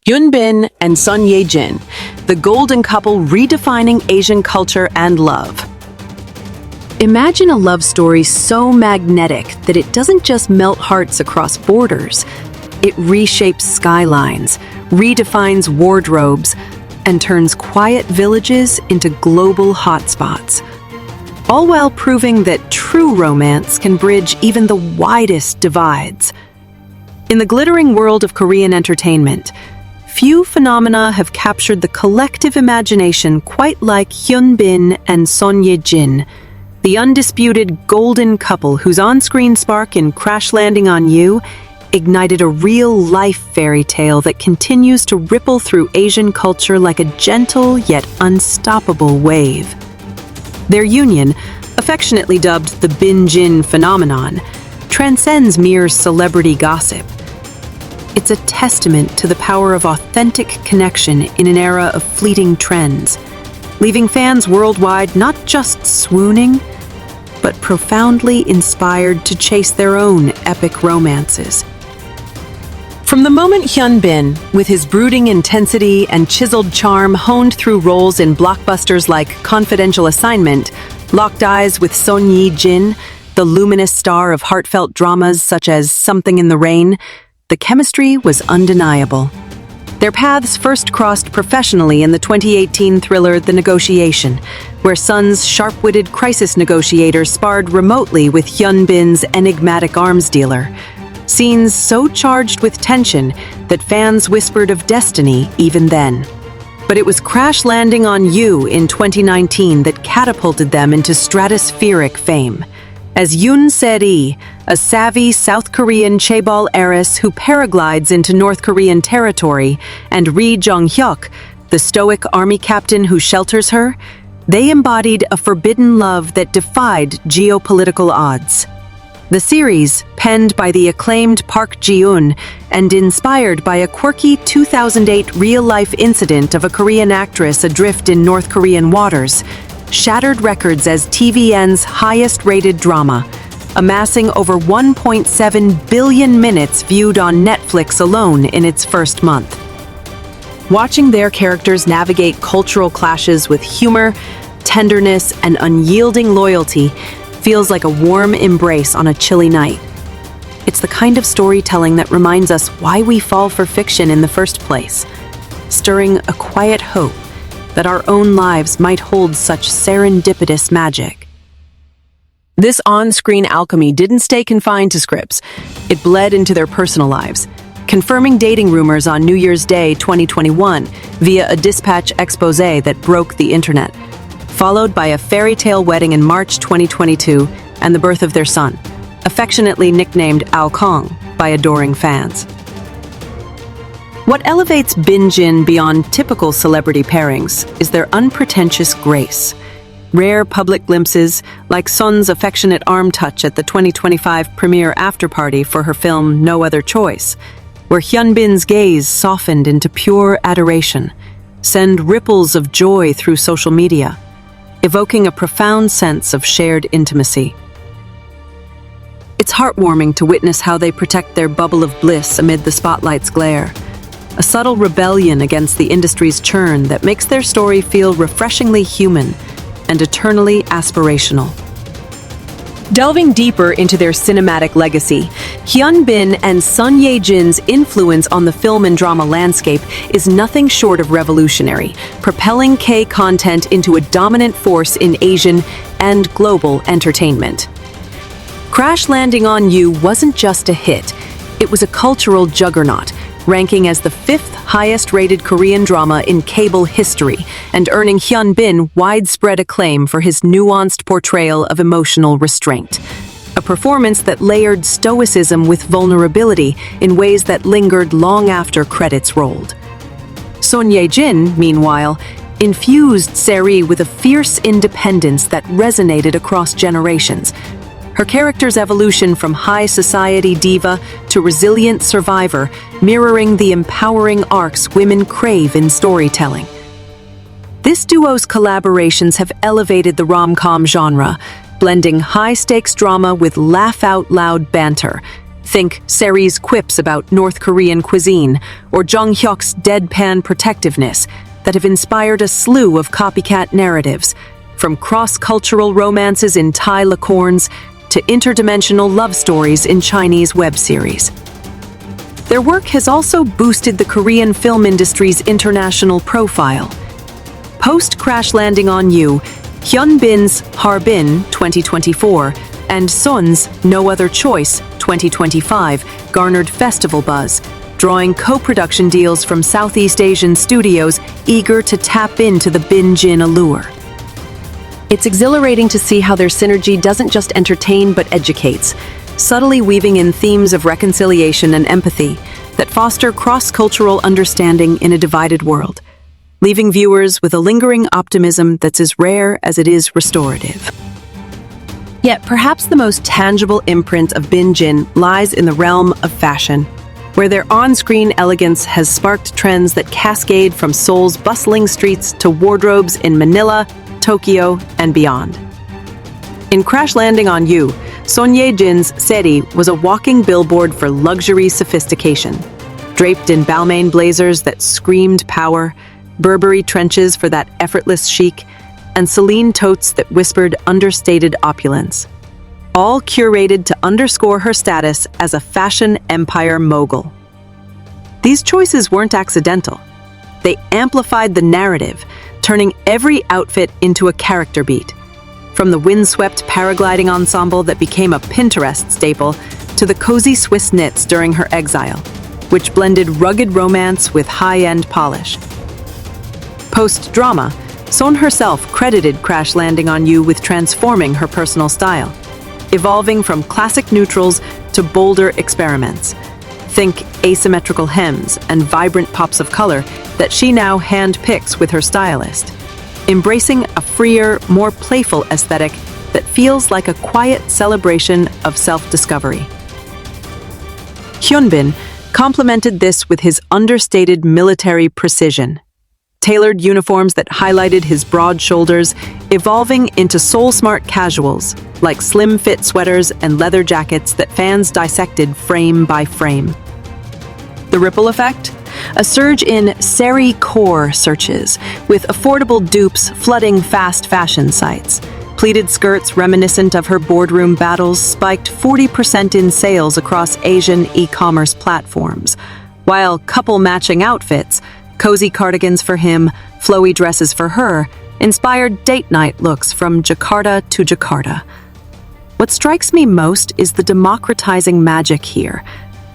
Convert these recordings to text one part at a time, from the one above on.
Hyun and Ye-jin, the golden couple redefining Asian culture and love. Imagine a love story so magnetic that it doesn't just melt hearts across borders. It reshapes skylines, redefines wardrobes, and turns quiet villages into global hotspots. All while proving that true romance can bridge even the widest divides. In the glittering world of Korean entertainment, few phenomena have captured the collective imagination quite like Hyun and Ye-jin, the undisputed golden couple whose on-screen spark in Crash Landing on You ignited a real-life fairy tale that continues to ripple through Asian culture like a gentle yet unstoppable wave. Their union, affectionately dubbed the BinJin phenomenon, transcends mere celebrity gossip. It's a testament to the power of authentic connection in an era of fleeting trends, leaving fans worldwide not just swooning, but profoundly inspired to chase their own epic romances. From the moment Hyun, with his brooding intensity and chiseled charm honed through roles in blockbusters like Confidential Assignment, locked eyes with Ye-jin, the luminous star of heartfelt dramas such as Something in the Rain, the chemistry was undeniable. Their paths first crossed professionally in the 2018 thriller The Negotiation, where Sun's sharp-witted crisis negotiator sparred remotely with Hyun's enigmatic arms dealer. Scenes so charged with tension that fans whispered of destiny even then. But it was Crash Landing on You in 2019 that catapulted them into stratospheric fame. As Yoon Se-ri, a savvy South Korean chaebol heiress who paraglides into North Korean territory, and Ri Jong-hyuk, the stoic army captain who shelters her, they embodied a forbidden love that defied geopolitical odds. The series, penned by the acclaimed Park Ji-eun and inspired by a quirky 2008 real-life incident of a Korean actress adrift in North Korean waters, shattered records as TVN's highest-rated drama, amassing over 1.7 billion minutes viewed on Netflix alone in its first month. Watching their characters navigate cultural clashes with humor, tenderness, and unyielding loyalty feels like a warm embrace on a chilly night. It's the kind of storytelling that reminds us why we fall for fiction in the first place, stirring a quiet hope that our own lives might hold such serendipitous magic. This on-screen alchemy didn't stay confined to scripts. It bled into their personal lives, confirming dating rumors on New Year's Day 2021 via a dispatch expose that broke the internet, followed by a fairy tale wedding in March 2022 and the birth of their son, affectionately nicknamed Ao Kong by adoring fans. What elevates BinJin beyond typical celebrity pairings is their unpretentious grace. Rare public glimpses, like Sun's affectionate arm touch at the 2025 premiere afterparty for her film No Other Choice, where Hyunbin's gaze softened into pure adoration, send ripples of joy through social media, evoking a profound sense of shared intimacy. It's heartwarming to witness how they protect their bubble of bliss amid the spotlight's glare, a subtle rebellion against the industry's churn that makes their story feel refreshingly human and eternally aspirational. Delving deeper into their cinematic legacy, Hyun and Ye-jin's influence on the film and drama landscape is nothing short of revolutionary, propelling K content into a dominant force in Asian and global entertainment. Crash Landing on You wasn't just a hit, it was a cultural juggernaut, ranking as the 5th highest-rated Korean drama in cable history and earning Hyun widespread acclaim for his nuanced portrayal of emotional restraint. A performance that layered stoicism with vulnerability in ways that lingered long after credits rolled. Ye-jin, meanwhile, infused Se-ri with a fierce independence that resonated across generations. Her character's evolution from high society diva to resilient survivor, mirroring the empowering arcs women crave in storytelling. This duo's collaborations have elevated the rom-com genre, blending high-stakes drama with laugh-out-loud banter, Think Seri's quips about North Korean cuisine, or Jung Hyuk's deadpan protectiveness, that have inspired a slew of copycat narratives, from cross-cultural romances in Thai licorns to interdimensional love stories in Chinese web series. Their work has also boosted the Korean film industry's international profile. Post Crash Landing on You, Hyun Bin's Harbin 2024 and Sun's No Other Choice 2025 garnered festival buzz, drawing co-production deals from Southeast Asian studios eager to tap into the BinJin allure. It's exhilarating to see how their synergy doesn't just entertain but educates, subtly weaving in themes of reconciliation and empathy that foster cross-cultural understanding in a divided world, leaving viewers with a lingering optimism that's as rare as it is restorative. Yet perhaps the most tangible imprint of BinJin lies in the realm of fashion, where their on-screen elegance has sparked trends that cascade from Seoul's bustling streets to wardrobes in Manila, Tokyo, and beyond. In Crash Landing on You, Ye-jin's Seri was a walking billboard for luxury sophistication, draped in Balmain blazers that screamed power, Burberry trenches for that effortless chic, and Celine totes that whispered understated opulence, all curated to underscore her status as a fashion empire mogul. These choices weren't accidental. They amplified the narrative, turning every outfit into a character beat, from the windswept paragliding ensemble that became a Pinterest staple to the cozy Swiss knits during her exile, which blended rugged romance with high-end polish. Post-drama, Son herself credited Crash Landing on You with transforming her personal style, evolving from classic neutrals to bolder experiments. Think asymmetrical hems and vibrant pops of color that she now hand-picks with her stylist, embracing a freer, more playful aesthetic that feels like a quiet celebration of self-discovery. Hyun complemented this with his understated military precision. Tailored uniforms that highlighted his broad shoulders, evolving into soul-smart casuals, like slim-fit sweaters and leather jackets that fans dissected frame by frame. The ripple effect? A surge in Seri core searches, with affordable dupes flooding fast fashion sites. Pleated skirts reminiscent of her boardroom battles spiked 40% in sales across Asian e-commerce platforms, while couple-matching outfits, cozy cardigans for him, flowy dresses for her, inspired date night looks from Jakarta to Jakarta. What strikes me most is the democratizing magic here.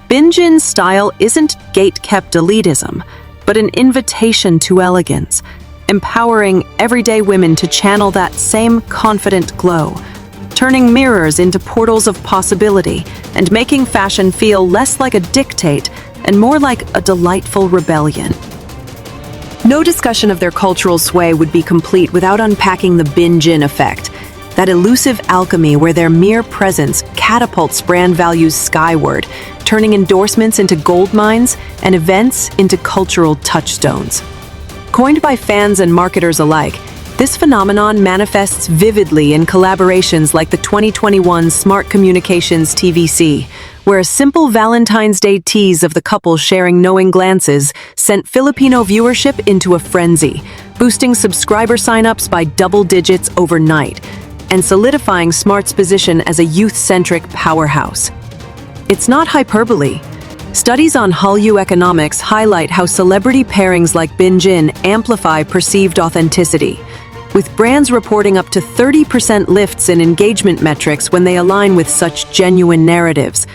BinJin's style isn't gate-kept elitism, but an invitation to elegance, empowering everyday women to channel that same confident glow, turning mirrors into portals of possibility and making fashion feel less like a dictate and more like a delightful rebellion. No discussion of their cultural sway would be complete without unpacking the BinJin effect, that elusive alchemy where their mere presence catapults brand values skyward, turning endorsements into gold mines and events into cultural touchstones. Coined by fans and marketers alike, this phenomenon manifests vividly in collaborations like the 2021 Smart Communications TVC, where a simple Valentine's Day tease of the couple sharing knowing glances sent Filipino viewership into a frenzy, boosting subscriber signups by double digits overnight, and solidifying Smart's position as a youth-centric powerhouse. It's not hyperbole. Studies on Hallyu economics highlight how celebrity pairings like BinJin amplify perceived authenticity, with brands reporting up to 30% lifts in engagement metrics when they align with such genuine narratives.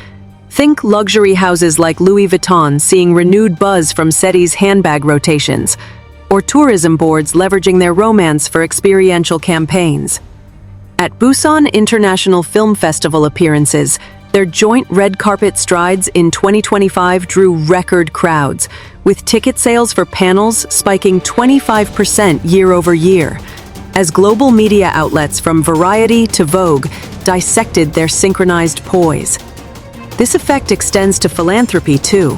Think luxury houses like Louis Vuitton seeing renewed buzz from Seri's handbag rotations, or tourism boards leveraging their romance for experiential campaigns. At Busan International Film Festival appearances, their joint red carpet strides in 2025 drew record crowds, with ticket sales for panels spiking 25% year-over-year, as global media outlets from Variety to Vogue dissected their synchronized poise. This effect extends to philanthropy, too.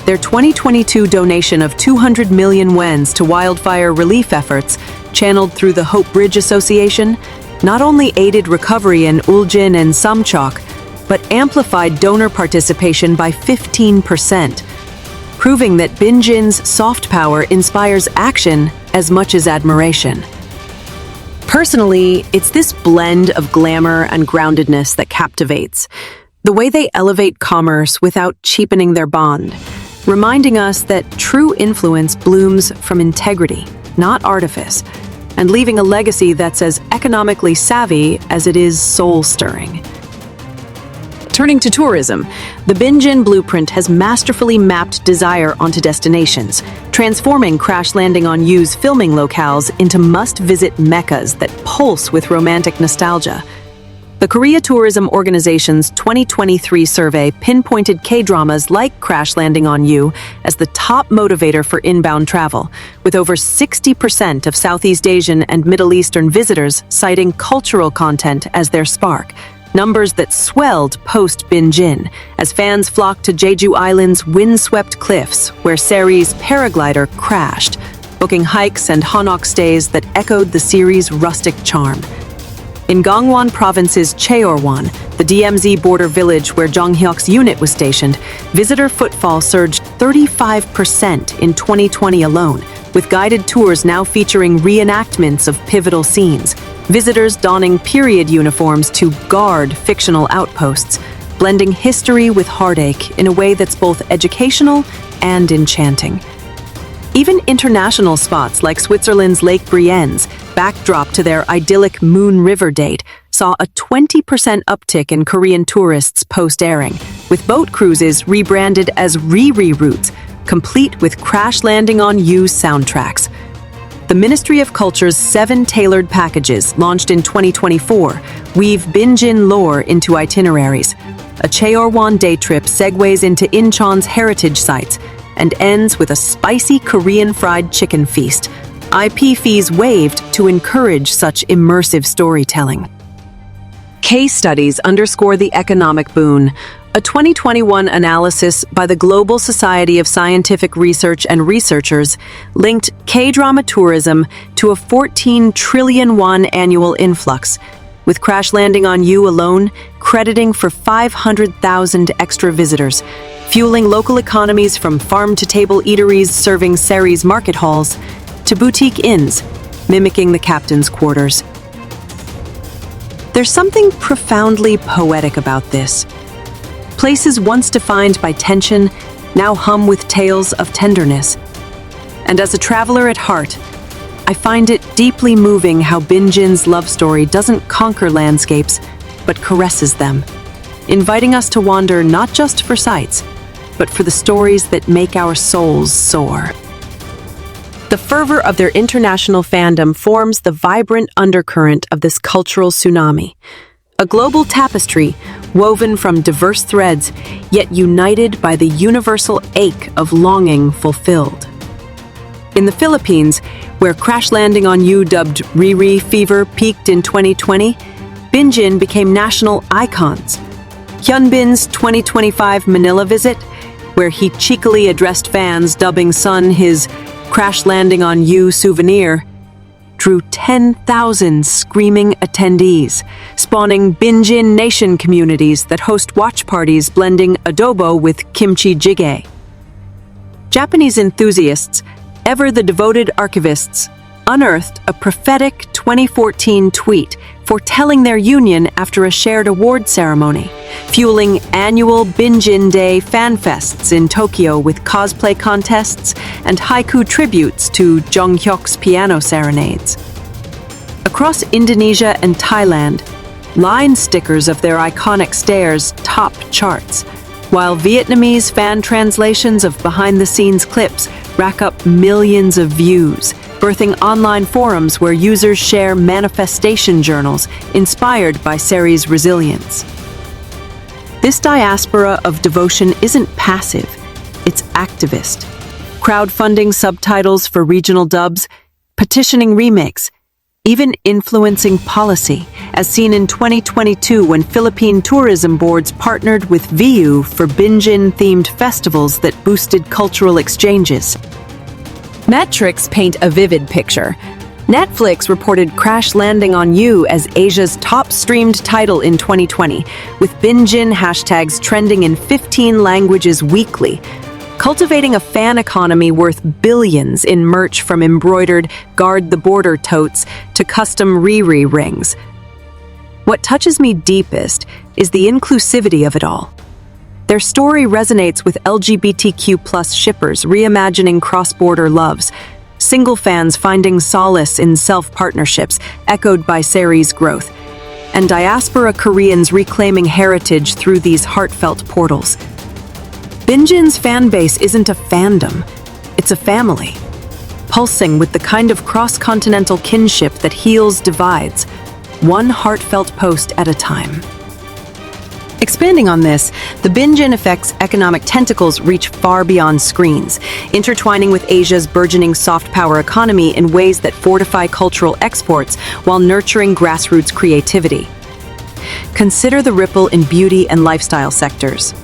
Their 2022 donation of 200 million wons to wildfire relief efforts, channeled through the Hope Bridge Association, not only aided recovery in Ye-jin and Samcheok, but amplified donor participation by 15%, proving that BinJin's soft power inspires action as much as admiration. Personally, it's this blend of glamour and groundedness that captivates. The way they elevate commerce without cheapening their bond, reminding us that true influence blooms from integrity, not artifice, and leaving a legacy that's as economically savvy as it is soul-stirring. Turning to tourism, the BinJin blueprint has masterfully mapped desire onto destinations, transforming Crash Landing on You's filming locales into must-visit meccas that pulse with romantic nostalgia. The Korea Tourism Organization's 2023 survey pinpointed K-dramas like Crash Landing on You as the top motivator for inbound travel, with over 60% of Southeast Asian and Middle Eastern visitors citing cultural content as their spark, numbers that swelled post-BinJin as fans flocked to Jeju Island's windswept cliffs where Seri's paraglider crashed, booking hikes and hanok stays that echoed the series' rustic charm. In Gangwon Province's Cheorwan, the DMZ border village where Jong Hyuk's unit was stationed, visitor footfall surged 35% in 2020 alone, with guided tours now featuring reenactments of pivotal scenes, visitors donning period uniforms to guard fictional outposts, blending history with heartache in a way that's both educational and enchanting. Even international spots like Switzerland's Lake Brienne's, backdrop to their idyllic Moon River date, saw a 20% uptick in Korean tourists post-airing, with boat cruises rebranded as Riri routes, complete with Crash Landing on You soundtracks. The Ministry of Culture's 7 tailored packages, launched in 2024, weave BinJin lore into itineraries. A Cheorwan day trip segues into Incheon's heritage sites and ends with a spicy Korean fried chicken feast, IP fees waived to encourage such immersive storytelling. Case studies underscore the economic boon. A 2021 analysis by the Global Society of Scientific Research and Researchers linked K-drama tourism to a 14 trillion won annual influx, with Crash Landing on You alone crediting for 500,000 extra visitors, fueling local economies from farm-to-table eateries serving Seri's market halls to boutique inns, mimicking the captain's quarters. There's something profoundly poetic about this. Places once defined by tension now hum with tales of tenderness. And as a traveler at heart, I find it deeply moving how BinJin's love story doesn't conquer landscapes, but caresses them, inviting us to wander not just for sights, but for the stories that make our souls soar. The fervor of their international fandom forms the vibrant undercurrent of this cultural tsunami, a global tapestry woven from diverse threads, yet united by the universal ache of longing fulfilled. In the Philippines, where Crash Landing on You dubbed Riri fever peaked in 2020, BinJin became national icons. Hyunbin's 2025 Manila visit, where he cheekily addressed fans dubbing Sun his Crash Landing on You souvenir, drew 10,000 screaming attendees, spawning BinJin Nation communities that host watch parties blending adobo with kimchi jjigae. Japanese enthusiasts, ever the devoted archivists, unearthed a prophetic 2014 tweet foretelling their union after a shared award ceremony, fueling annual BinJin Day fan fests in Tokyo with cosplay contests and haiku tributes to Jong Hyuk's piano serenades. Across Indonesia and Thailand, line stickers of their iconic stairs top charts, while Vietnamese fan translations of behind-the-scenes clips rack up millions of views, birthing online forums where users share manifestation journals inspired by Seri's resilience. This diaspora of devotion isn't passive, it's activist. Crowdfunding subtitles for regional dubs, petitioning remakes, even influencing policy, as seen in 2022 when Philippine tourism boards partnered with VU for BinJin-themed festivals that boosted cultural exchanges. Metrics paint a vivid picture. Netflix reported Crash Landing on You as Asia's top-streamed title in 2020, with BinJin hashtags trending in 15 languages weekly, cultivating a fan economy worth billions in merch from embroidered Guard the Border totes to custom Riri rings. What touches me deepest is the inclusivity of it all. Their story resonates with LGBTQ+ shippers reimagining cross-border loves, single fans finding solace in self-partnerships echoed by Sari's growth, and diaspora Koreans reclaiming heritage through these heartfelt portals. BinJin's fan base isn't a fandom, it's a family, pulsing with the kind of cross-continental kinship that heals divides, one heartfelt post at a time. Expanding on this, the BinJin effect's economic tentacles reach far beyond screens, intertwining with Asia's burgeoning soft power economy in ways that fortify cultural exports while nurturing grassroots creativity. Consider the ripple in beauty and lifestyle sectors.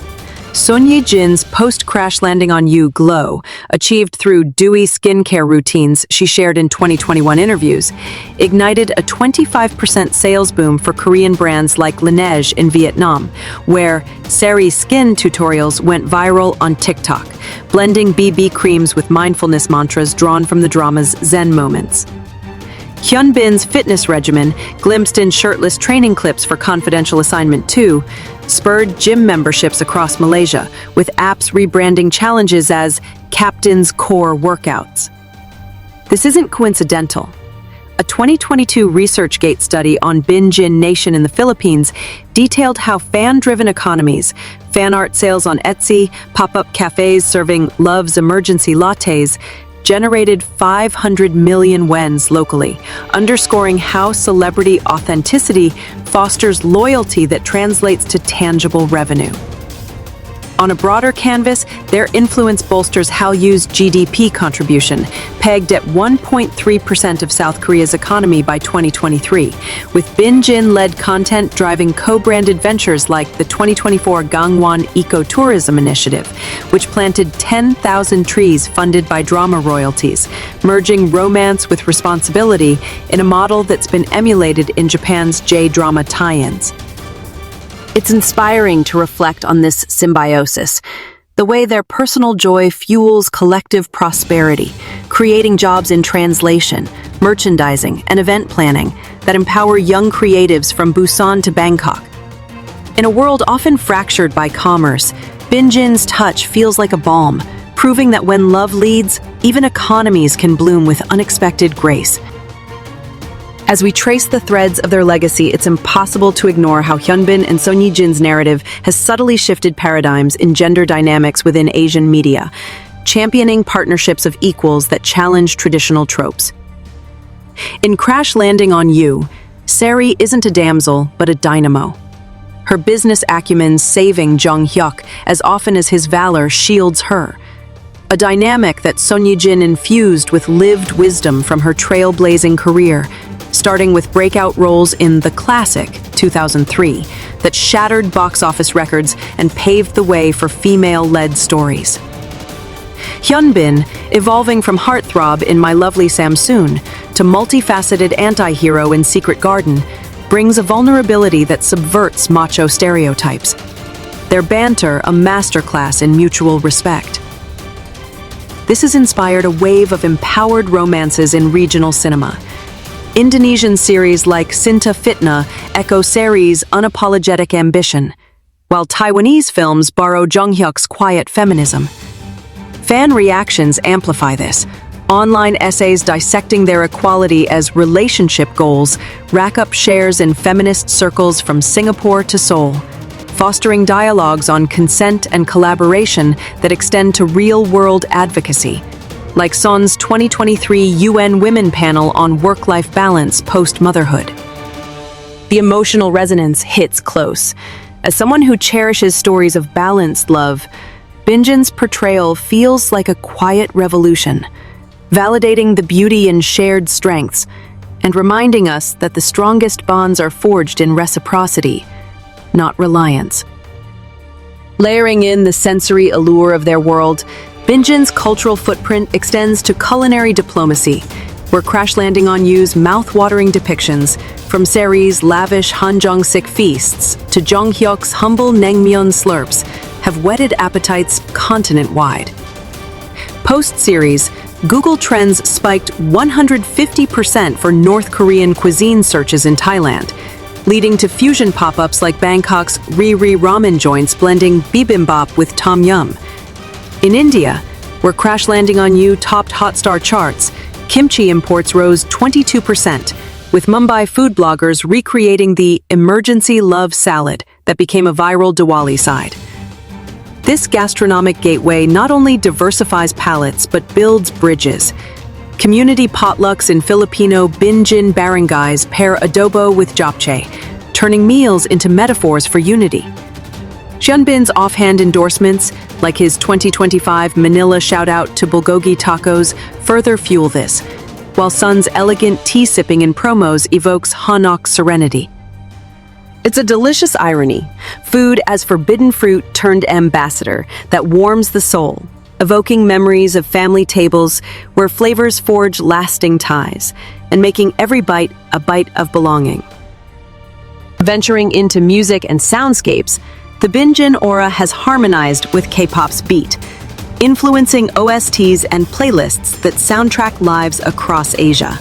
Ye-jin's post-Crash Landing on You glow, achieved through dewy skincare routines she shared in 2021 interviews, ignited a 25% sales boom for Korean brands like Laneige in Vietnam, where Sari's skin tutorials went viral on TikTok, blending BB creams with mindfulness mantras drawn from the drama's Zen moments. Hyunbin's fitness regimen, glimpsed in shirtless training clips for Confidential Assignment 2, spurred gym memberships across Malaysia, with apps rebranding challenges as Captain's Core Workouts. This isn't coincidental. A 2022 ResearchGate study on BinJin Nation in the Philippines detailed how fan-driven economies, fan art sales on Etsy, pop-up cafes serving Love's emergency lattes, generated 500 million wons locally, underscoring how celebrity authenticity fosters loyalty that translates to tangible revenue. On a broader canvas, their influence bolsters Hallyu's GDP contribution, pegged at 1.3% of South Korea's economy by 2023, with BinJin-led content driving co-branded ventures like the 2024 Gangwon Ecotourism Initiative, which planted 10,000 trees funded by drama royalties, merging romance with responsibility in a model that's been emulated in Japan's J-drama tie-ins. It's inspiring to reflect on this symbiosis, the way their personal joy fuels collective prosperity, creating jobs in translation, merchandising, and event planning that empower young creatives from Busan to Bangkok. In a world often fractured by commerce, BinJin's touch feels like a balm, proving that when love leads, even economies can bloom with unexpected grace. As we trace the threads of their legacy, it's impossible to ignore how Hyunbin and Ye-jin's narrative has subtly shifted paradigms in gender dynamics within Asian media, championing partnerships of equals that challenge traditional tropes. In Crash Landing on You, Sari isn't a damsel, but a dynamo. Her business acumen saving Jung-hyuk as often as his valor shields her. A dynamic that Ye-jin infused with lived wisdom from her trailblazing career, starting with breakout roles in The Classic, 2003, that shattered box office records and paved the way for female-led stories. Hyunbin, evolving from heartthrob in My Lovely Samsoon to multifaceted anti-hero in Secret Garden, brings a vulnerability that subverts macho stereotypes. Their banter a masterclass in mutual respect. This has inspired a wave of empowered romances in regional cinema. Indonesian series like Cinta Fitna echo Sari's unapologetic ambition, while Taiwanese films borrow Jung-hyuk's quiet feminism. Fan reactions amplify this. Online essays dissecting their equality as relationship goals rack up shares in feminist circles from Singapore to Seoul, fostering dialogues on consent and collaboration that extend to real-world advocacy, like Son's 2023 UN Women Panel on work-life balance post-motherhood. The emotional resonance hits close. As someone who cherishes stories of balanced love, BinJin's portrayal feels like a quiet revolution, validating the beauty in shared strengths and reminding us that the strongest bonds are forged in reciprocity, not reliance. Layering in the sensory allure of their world, BinJin's cultural footprint extends to culinary diplomacy, we're crash landing on Yu's mouth-watering depictions, from Seri's lavish Hanjeong-sik feasts to Jonghyuk's humble naengmyeon slurps, have whetted appetites continent-wide. Post-series, Google Trends spiked 150% for North Korean cuisine searches in Thailand, leading to fusion pop-ups like Bangkok's Riri ramen joints blending bibimbap with tom yum. In India, where crash landing on You topped Hotstar charts, kimchi imports rose 22%, with Mumbai food bloggers recreating the emergency love salad that became a viral Diwali side. This gastronomic gateway not only diversifies palates but builds bridges. Community potlucks in Filipino BinJin barangays pair adobo with japchae, turning meals into metaphors for unity. Hyunbin's offhand endorsements, like his 2025 Manila shout-out to bulgogi tacos, further fuel this, while Sun's elegant tea-sipping in promos evokes Hanok's serenity. It's a delicious irony, food as forbidden fruit turned ambassador that warms the soul, evoking memories of family tables where flavors forge lasting ties, and making every bite a bite of belonging. Venturing into music and soundscapes, the BinJin aura has harmonized with K-pop's beat, influencing OSTs and playlists that soundtrack lives across Asia.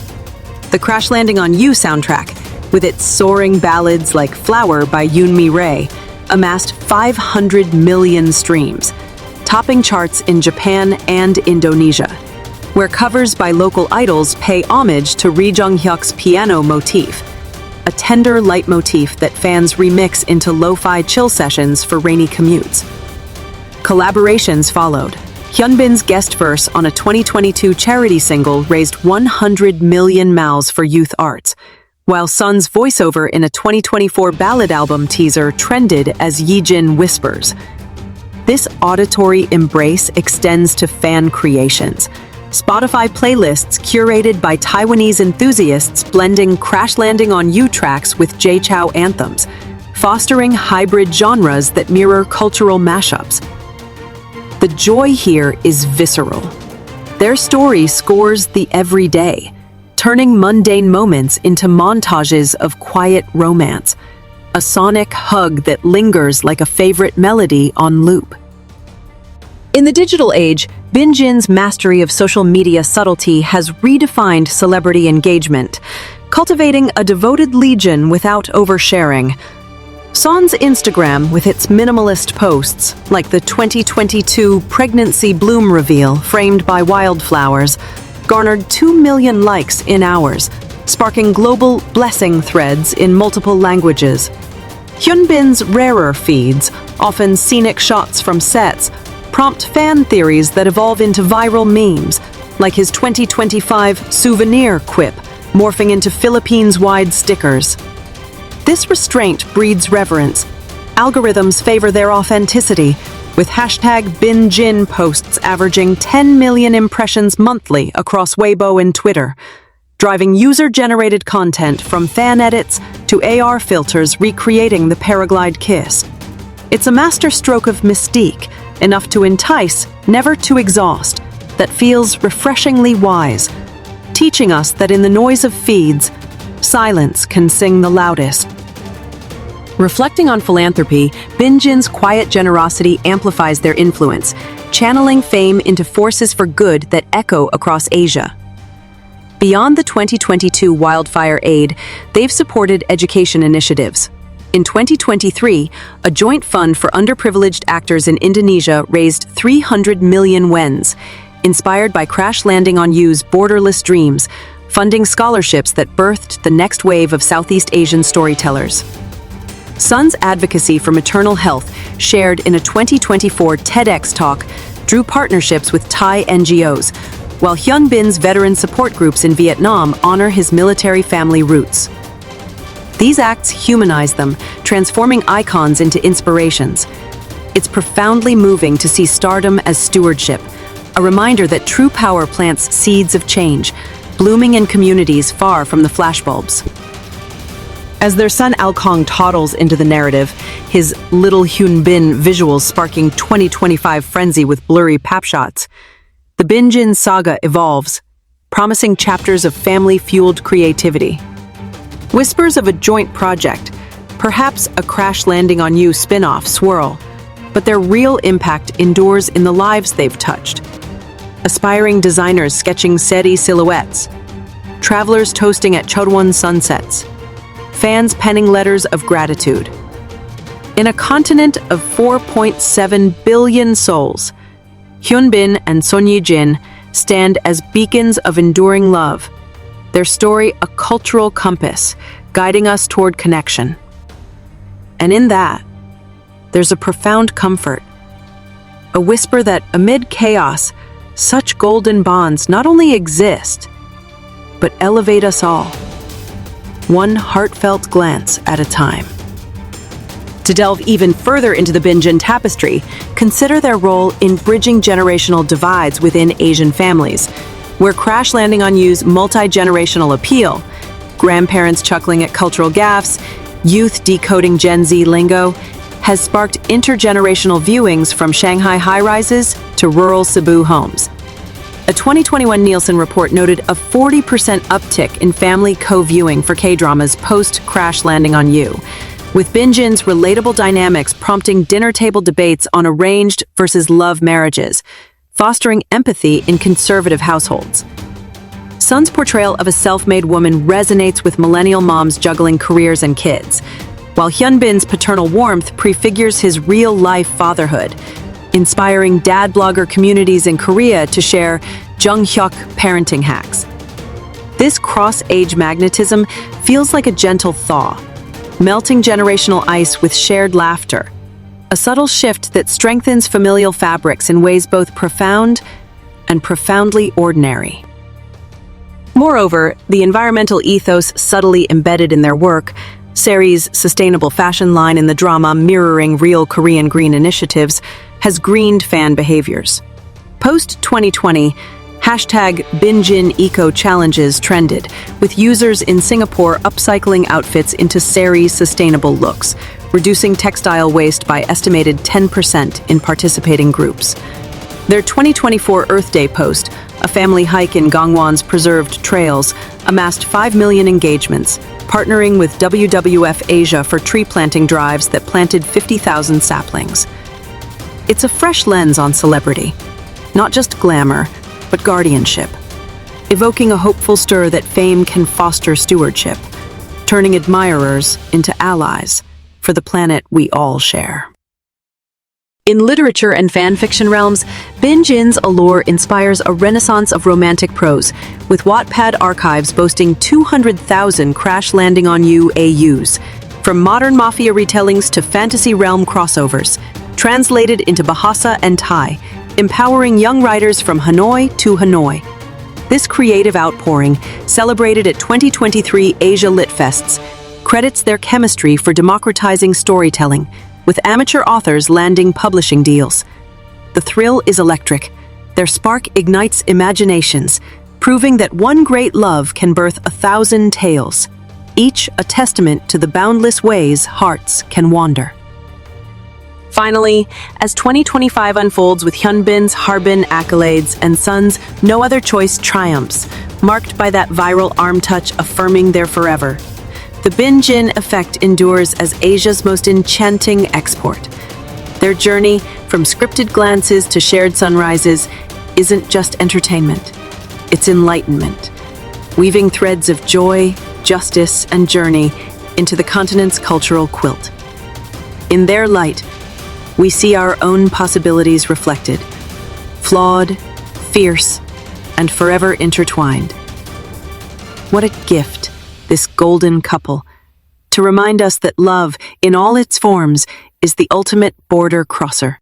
The Crash Landing on You soundtrack, with its soaring ballads like Flower by Yoon Mi-rae, amassed 500 million streams, topping charts in Japan and Indonesia, where covers by local idols pay homage to Ri Jong-hyuk's piano motif, a tender leitmotif that fans remix into lo-fi chill sessions for rainy commutes. Collaborations followed. Hyunbin's guest verse on a 2022 charity single raised 100 million mals for youth arts, while Sun's voiceover in a 2024 ballad album teaser trended as Ye-jin whispers. This auditory embrace extends to fan creations. Spotify playlists curated by Taiwanese enthusiasts blending Crash Landing on You tracks with J-Chow anthems, fostering hybrid genres that mirror cultural mashups. The joy here is visceral. Their story scores the everyday, turning mundane moments into montages of quiet romance, a sonic hug that lingers like a favorite melody on loop. In the digital age, BinJin's mastery of social media subtlety has redefined celebrity engagement, cultivating a devoted legion without oversharing. Son's Instagram, with its minimalist posts, like the 2022 pregnancy bloom reveal framed by wildflowers, garnered 2 million likes in hours, sparking global blessing threads in multiple languages. Hyunbin's rarer feeds, often scenic shots from sets, prompt fan theories that evolve into viral memes, like his 2025 souvenir quip, morphing into Philippines-wide stickers. This restraint breeds reverence. Algorithms favor their authenticity, with #BinJin posts averaging 10 million impressions monthly across Weibo and Twitter, driving user-generated content from fan edits to AR filters recreating the paraglide kiss. It's a masterstroke of mystique, enough to entice, never to exhaust, that feels refreshingly wise, teaching us that in the noise of feeds, silence can sing the loudest. Reflecting on philanthropy, BinJin's quiet generosity amplifies their influence, channeling fame into forces for good that echo across Asia. Beyond the 2022 wildfire aid, they've supported education initiatives. In 2023, a joint fund for underprivileged actors in Indonesia raised 300 million wens, inspired by Crash Landing on You's borderless dreams, funding scholarships that birthed the next wave of Southeast Asian storytellers. Sun's advocacy for maternal health, shared in a 2024 TEDx talk, drew partnerships with Thai NGOs, while Hyunbin's veteran support groups in Vietnam honor his military family roots. These acts humanize them, transforming icons into inspirations. It's profoundly moving to see stardom as stewardship, a reminder that true power plants seeds of change, blooming in communities far from the flashbulbs. As their son Alkong toddles into the narrative, his little Hyunbin visuals sparking 2025 frenzy with blurry pap shots, the BinJin saga evolves, promising chapters of family-fueled creativity. Whispers of a joint project, perhaps a Crash Landing on You spin-off swirl, but their real impact endures in the lives they've touched. Aspiring designers sketching seri silhouettes, travelers toasting at Cheonwon sunsets, fans penning letters of gratitude. In a continent of 4.7 billion souls, Hyun and Ye-jin stand as beacons of enduring love, their story a cultural compass guiding us toward connection. And in that, there's a profound comfort, a whisper that amid chaos, such golden bonds not only exist, but elevate us all, one heartfelt glance at a time. To delve even further into the BinJin tapestry, consider their role in bridging generational divides within Asian families, where Crash Landing on You's multi-generational appeal, grandparents chuckling at cultural gaffes, youth decoding Gen Z lingo, has sparked intergenerational viewings from Shanghai high-rises to rural Cebu homes. A 2021 Nielsen report noted a 40% uptick in family co-viewing for K-dramas post-Crash Landing on You, with BinJin's relatable dynamics prompting dinner-table debates on arranged versus love marriages, fostering empathy in conservative households. Sun's portrayal of a self-made woman resonates with millennial moms juggling careers and kids, while Hyunbin's paternal warmth prefigures his real-life fatherhood, inspiring dad blogger communities in Korea to share Junghyuk parenting hacks. This cross-age magnetism feels like a gentle thaw, melting generational ice with shared laughter, a subtle shift that strengthens familial fabrics in ways both profound and profoundly ordinary. Moreover, the environmental ethos subtly embedded in their work, Seri's sustainable fashion line in the drama mirroring real Korean green initiatives, has greened fan behaviors. Post-2020, #BinJin Eco Challenges trended, with users in Singapore upcycling outfits into Seri's sustainable looks, reducing textile waste by estimated 10% in participating groups. Their 2024 Earth Day post, a family hike in Gangwon's preserved trails, amassed 5 million engagements, partnering with WWF Asia for tree planting drives that planted 50,000 saplings. It's a fresh lens on celebrity, not just glamour, but guardianship, evoking a hopeful stir that fame can foster stewardship, turning admirers into allies for the planet we all share. In literature and fan fiction realms, BinJin's allure inspires a renaissance of romantic prose, with Wattpad archives boasting 200,000 Crash Landing on You AUs, from modern mafia retellings to fantasy realm crossovers, translated into Bahasa and Thai, empowering young writers from Hanoi to Hanoi. This creative outpouring, celebrated at 2023 Asia Lit Fests, credits their chemistry for democratizing storytelling, with amateur authors landing publishing deals. The thrill is electric. Their spark ignites imaginations, proving that one great love can birth 1,000 tales, each a testament to the boundless ways hearts can wander. Finally, as 2025 unfolds with Hyunbin's Harbin accolades and Sun's No Other Choice triumphs, marked by that viral arm touch affirming their forever, the BinJin effect endures as Asia's most enchanting export. Their journey, from scripted glances to shared sunrises, isn't just entertainment. It's enlightenment, weaving threads of joy, justice, and journey into the continent's cultural quilt. In their light, we see our own possibilities reflected, flawed, fierce, and forever intertwined. What a gift, this golden couple, to remind us that love, in all its forms, is the ultimate border crosser.